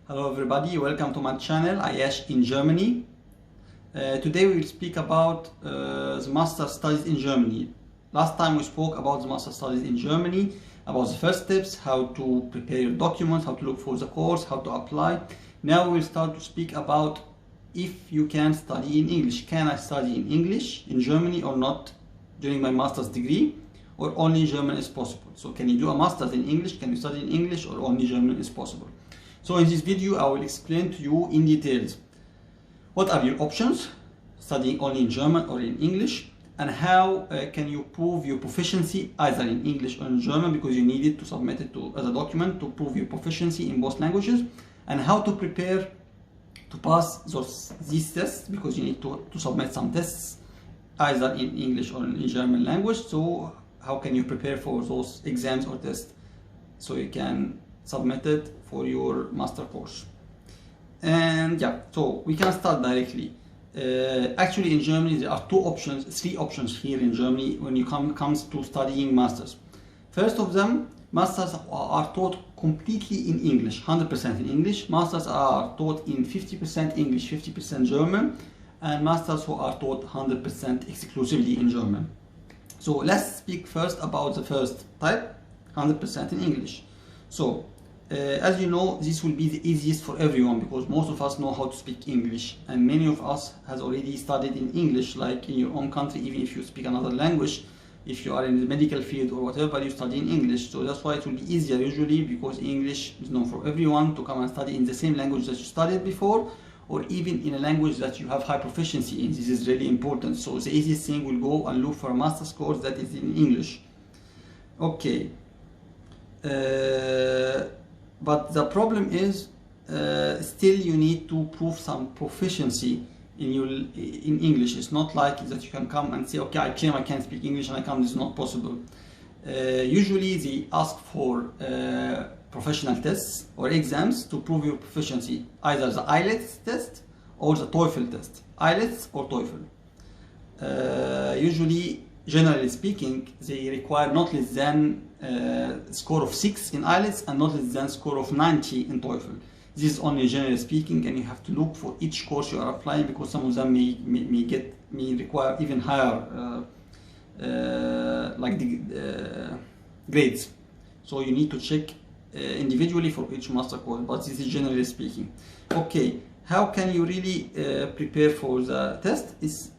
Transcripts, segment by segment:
Hello everybody, welcome to my channel, Ayash in Germany. Today we will speak about the master studies in Germany. Last time we spoke about the master studies in Germany, about the first steps, how to prepare your documents, how to look for the course, how to apply. Now we will start to speak about if you can study in English. Can I study in English in Germany or not during my master's degree, or only German is possible? So can you do a master's in English? Can you study in English, or only German is possible? So in this video I will explain to you in details what are your options, studying only in German or in English, and how can you prove your proficiency either in English or in German, because you need it to submit it as a document to prove your proficiency in both languages, and how to prepare to pass these tests, because you need to submit some tests either in English or in German language. So how can you prepare for those exams or tests so you can submit it for your master course? And yeah, so we can start directly. Actually in Germany there are three options here in Germany when you comes to studying masters. First of them, masters are taught completely in English, 100% in English. Masters are taught in 50% English, 50% German, and masters who are taught 100% exclusively in German. So let's speak first about the first type, 100% in English. So as you know, this will be the easiest for everyone, because most of us know how to speak English, and many of us has already studied in English, like in your own country. Even if you speak another language, if you are in the medical field or whatever, you study in English. So that's why it will be easier usually, because English is known for everyone to come and study in the same language that you studied before, or even in a language that you have high proficiency in. This is really important. So the easiest thing will go and look for a master's course that is in English. Okay. But the problem is still you need to prove some proficiency in English. It's not like that you can come and say, okay, I claim I can speak English, and I come. This is not possible. Usually they ask for professional tests or exams to prove your proficiency, either the IELTS test or the TOEFL test. IELTS or TOEFL. Usually, generally speaking, they require not less than score of 6 in IELTS and not less than score of 90 in TOEFL. This is only generally speaking, and you have to look for each course you are applying, because some of them may require even higher grades. So you need to check individually for each master course, but this is generally speaking. Okay, how can you really prepare for the test? It's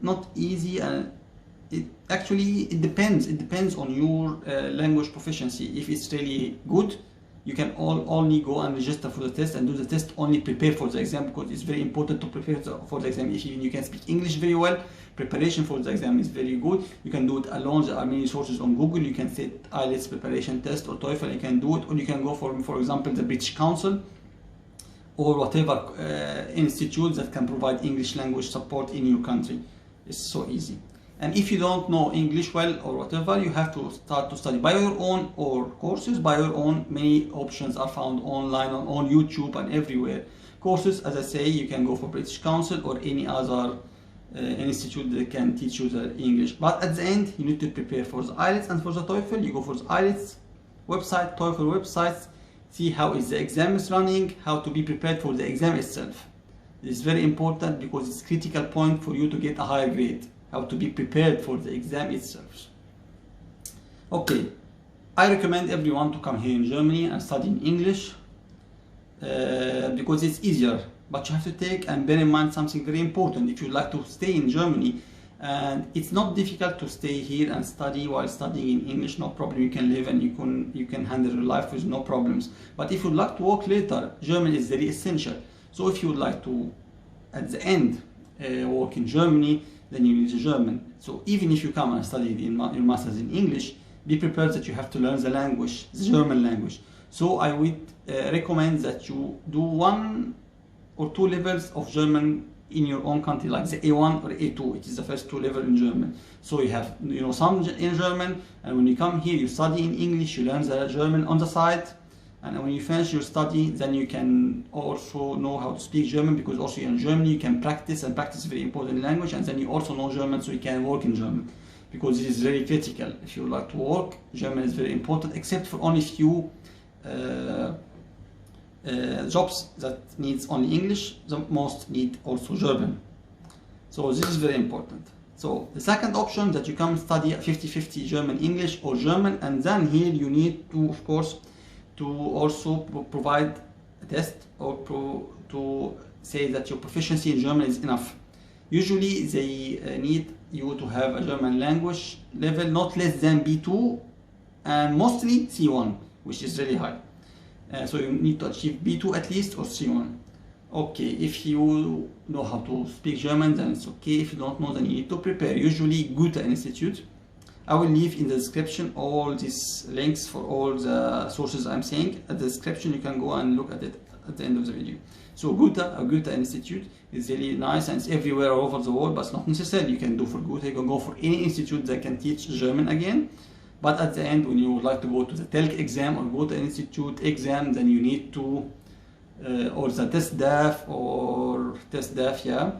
not easy, and it depends on your language proficiency. If it's really good, you can only go and register for the test and do the test, only prepare for the exam, because it's very important to prepare for the exam. If you can speak English very well, preparation for the exam is very good. You can do it alone. There are many sources on Google. You can set IELTS preparation test or TOEFL. You can do it, or you can go for example, the British Council or whatever institute that can provide English language support in your country. It's so easy. And if you don't know English well or whatever, you have to start to study by your own, or courses by your own. Many options are found online on YouTube and everywhere. Courses, as I say, you can go for British Council or any other institute that can teach you the English. But at the end, you need to prepare for the IELTS and for the TOEFL. You go for the IELTS website, TOEFL websites, see how is the exam is running, how to be prepared for the exam itself. This is very important, because it's a critical point for you to get a higher grade. How to be prepared for the exam itself. Okay, I recommend everyone to come here in Germany and study in English, because it's easier. But you have to take and bear in mind something very important. If you'd like to stay in Germany, and it's not difficult to stay here and study while studying in English, no problem. You can live and you can handle your life with no problems. But if you'd like to work later, German is very essential. So if you would like to, at the end, work in Germany, then you need the German. So even if you come and study your masters in English, be prepared that you have to learn the language, the German language. So I would recommend that you do 1 or 2 levels of German in your own country, like the A1 or A2. It is the first 2 levels in German. So you have some in German, and when you come here, you study in English, you learn the German on the side. And when you finish your study, then you can also know how to speak German, because also in Germany you can practice, and practice is a very important language, and then you also know German, so you can work in German, because this is very critical. If you like to work, German is very important, except for only few Jobs that needs only English, the most need also German. So this is very important. So the second option that you can study 50-50 German English or German, and then here you need to, of course, to also provide a test or to say that your proficiency in German is enough. Usually they need you to have a German language level not less than B2 and mostly C1, which is really high. So you need to achieve B2 at least or C1. Okay, if you know how to speak German, then it's okay. If you don't know, then you need to prepare. Usually Goethe Institute. I will leave in the description all these links for all the sources I'm saying. At the description, you can go and look at it at the end of the video. So Goethe Institute is really nice and it's everywhere all over the world, but it's not necessary. You can do for Goethe, you can go for any institute that can teach German again. But at the end, when you would like to go to the TELC exam or Goethe Institute exam, then you need to, or the TestDaf or TestDaf, yeah.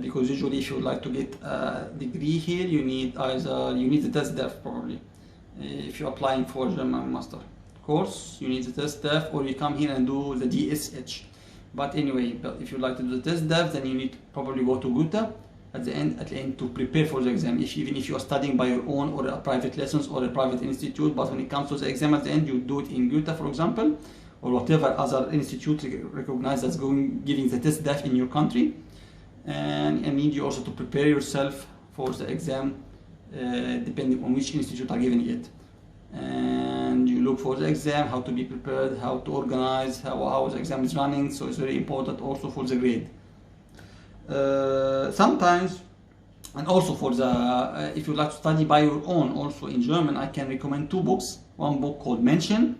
Because usually if you would like to get a degree here, you need the TestDaf probably. If you're applying for German master course, you need the TestDaf, or you come here and do the DSH. But anyway, if you like to do the TestDaf, then you need to probably go to Goethe at the end to prepare for the exam. Even if you are studying by your own or a private lessons or a private institute, but when it comes to the exam at the end, you do it in Goethe, for example, or whatever other institute recognized as giving the TestDaf in your country. And need you also to prepare yourself for the exam depending on which institute are giving it. And you look for the exam, how to be prepared, how to organize, how the exam is running. So it's very important also for the grade. Sometimes, and also for the if you like to study by your own also in German, I can recommend two books. One book called Menschen,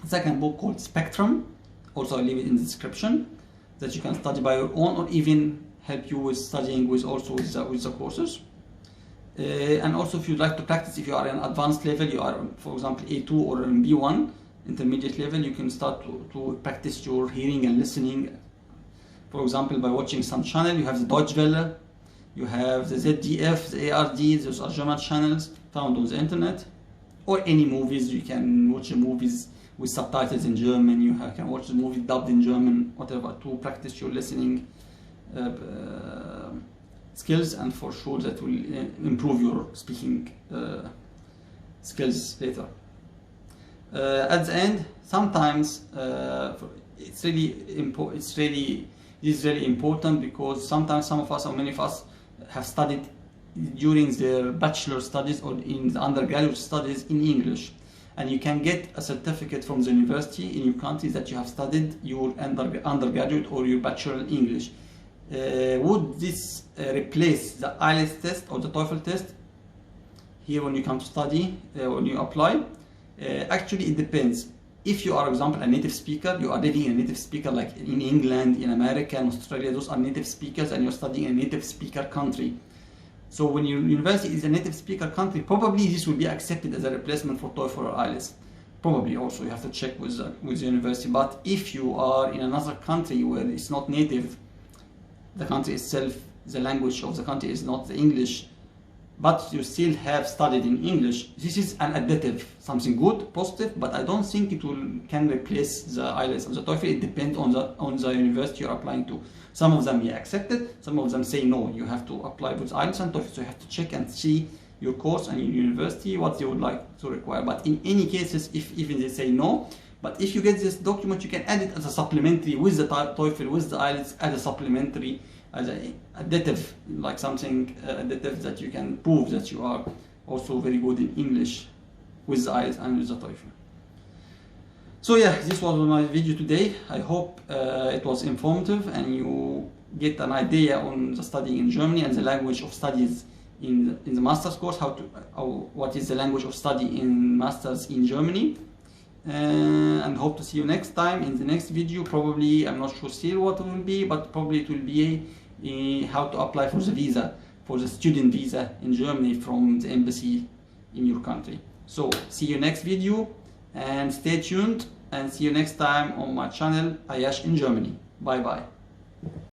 second book called Spectrum. Also I'll leave it in the description, that you can study by your own or even help you with studying with the courses. And also if you'd like to practice, if you are in advanced level, you are for example A2 or in B1 intermediate level, you can start to practice your hearing and listening. For example, by watching some channel, you have the Deutsche Welle, you have the ZDF, the ARD, those are German channels found on the internet. Or any movies, you can watch the movies with subtitles in German, you can watch the movie dubbed in German, whatever, to practice your listening skills, and for sure that will improve your speaking skills later. At the end, sometimes it's really important because sometimes some of us or many of us have studied during their bachelor studies or in the undergraduate studies in English, and you can get a certificate from the university in your country that you have studied your undergraduate or your bachelor in English. Would this replace the IELTS test or the TOEFL test here when you come to study, when you apply? Actually it depends. If you are, for example, a native speaker, you are living in a native speaker like in England, in America, in Australia, those are native speakers, and you're studying in a native speaker country. So when your university is a native speaker country, probably this will be accepted as a replacement for TOEFL or IELTS. Probably also you have to check with the university. But if you are in another country where it's not native, the country itself, the language of the country is not the English, but you still have studied in English, this is an additive, something good, positive, but I don't think it can replace the IELTS or the TOEFL. It depends on the university you're applying to. Some of them may accept it, some of them say no, you have to apply with IELTS and TOEFL, so you have to check and see your course and your university what they would like to require. But in any cases, if even they say no, but if you get this document, you can add it as a supplementary with the TOEFL, with the IELTS, as a supplementary, as an additive, like something additive that you can prove that you are also very good in English with the IELTS and with the TOEFL. So yeah, this was my video today. I hope it was informative and you get an idea on the studying in Germany and the language of studies in the master's course, what is the language of study in masters in Germany. And hope to see you next time in the next video. Probably, I'm not sure still what it will be, but probably it will be how to apply for the visa, for the student visa in Germany from the embassy in your country. So see you next video and stay tuned, and see you next time on my channel Ayash in Germany. Bye bye.